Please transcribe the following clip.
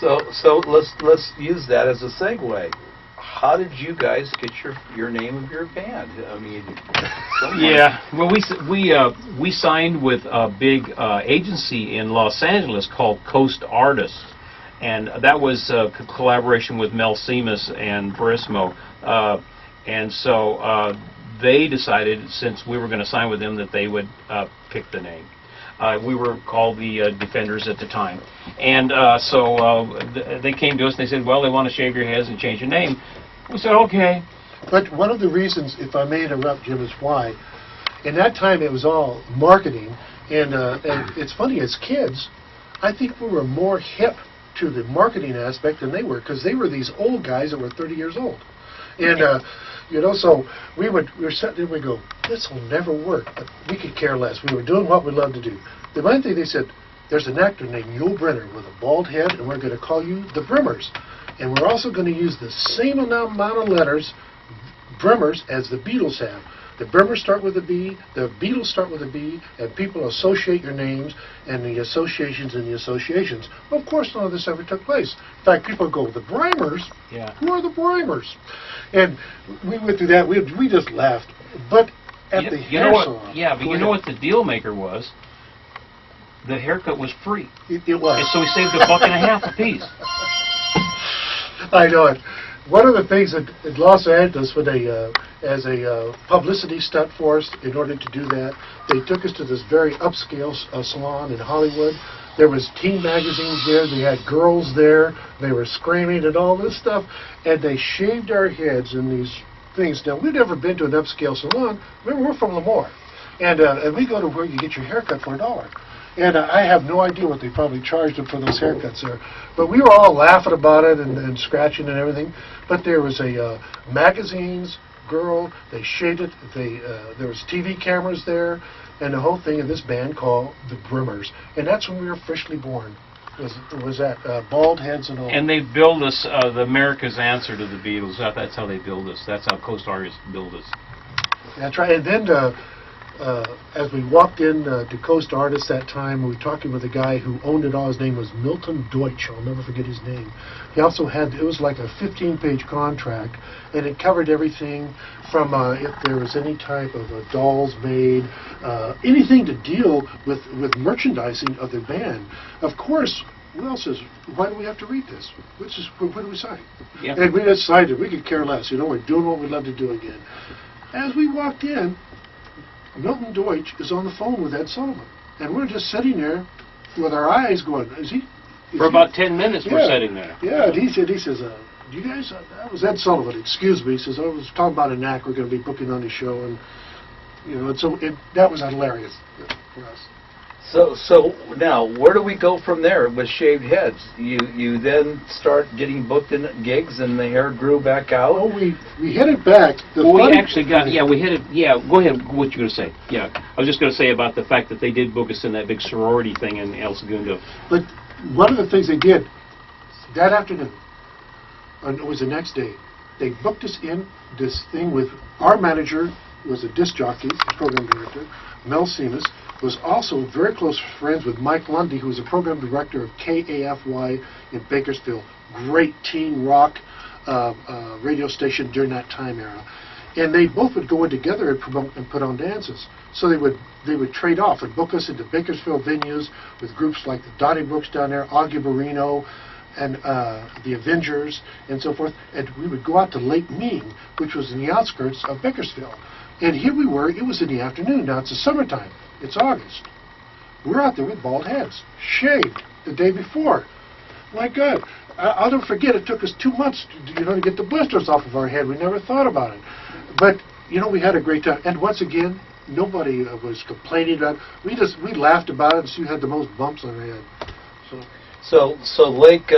So let's use that as a segue. How did you guys get your name of your band? I mean, yeah. Well, we signed with a big agency in Los Angeles called Coast Artists, and that was a collaboration with Mel Seamus and Burismo, and so they decided, since we were going to sign with them, that they would pick the name. We were called the Defenders at the time. And so they came to us and they said, well, they want to shave your heads and change your name. We said, okay. But one of the reasons, if I may interrupt, Jim, is why. In that time, it was all marketing. And it's funny, as kids, I think we were more hip to the marketing aspect than they were, because they were these old guys that were 30 years old. And, you know, so we were sitting there and we go, this will never work. But we could care less. We were doing what we loved to do. The one thing they said, there's an actor named Yul Brynner with a bald head, and we're going to call you TheBrymers. And we're also going to use the same amount of letters, Brymers, as the Beatles have. The Brymers start with a B, the Beatles start with a B, and people associate your names and the associations and the associations. Well, of course, none of this ever took place. In fact, people go, the Brymers? Yeah. Who are the Brymers? And we went through that. We just laughed. But at the hair salon... Yeah, but you know what the deal maker was? The haircut was free. It was. And so we saved $1.50 a piece. I know it. One of the things that in Los Angeles, when they, as a publicity stunt for us, in order to do that, they took us to this very upscale salon in Hollywood. There was teen magazines there. They had girls there. They were screaming and all this stuff. And they shaved our heads in these things. Now, we'd never been to an upscale salon. We're from Lemoore. And we go to where you get your haircut for $1. And I have no idea what they probably charged them for those haircuts there. But we were all laughing about it and scratching and everything. But there was a magazines, girl, they shaved it. There was TV cameras there. And the whole thing of this band called TheBrymers. And that's when we were officially born. Was that bald heads and all. And they billed us the America's answer to the Beatles. That's how they billed us. That's how Coast Artists billed us. That's right. And then... as we walked in to Coast Artists that time, we were talking with a guy who owned it all. His name was Milton Deutsch. I'll never forget his name. He also had, it was like a 15-page contract, and it covered everything from if there was any type of dolls made, anything to deal with merchandising of their band. Of course, Will says, why do we have to read this? What do we sign? Yep. And we decided we could care less. You know, we're doing what we love to do again. As we walked in, Milton Deutsch is on the phone with Ed Sullivan, and we're just sitting there with our eyes going, For about 10 minutes we're sitting there. Yeah, and he says, do you guys, that was Ed Sullivan, excuse me. He says, I was talking about an act we're going to be booking on the show, and, you know, and so that was hilarious for us. So now, where do we go from there with shaved heads? You then start getting booked in gigs, and the hair grew back out. Oh, we hit it back. We actually got we hit it. Yeah, go ahead. What you going to say? Yeah, I was just going to say about the fact that they did book us in that big sorority thing in El Segundo. But one of the things they did that afternoon, and it was the next day, they booked us in this thing with our manager, was a disc jockey, program director, Mel Seamus. Was also very close friends with Mike Lundy, who was a program director of KAFY in Bakersfield. Great teen rock radio station during that time era. And they both would go in together and promote and put on dances. So they would trade off and book us into Bakersfield venues with groups like the Donnybrooks down there, Augie Barino, and the Avengers, and so forth. And we would go out to Lake Mean, which was in the outskirts of Bakersfield. And here we were, it was in the afternoon. Now it's the summertime. It's August. We're out there with bald heads, shaved the day before. My God, I'll never forget, it took us 2 months to get the blisters off of our head. We never thought about it. But, we had a great time. And once again, nobody was complaining about it. We laughed about it, and so you had the most bumps on our head. So Lake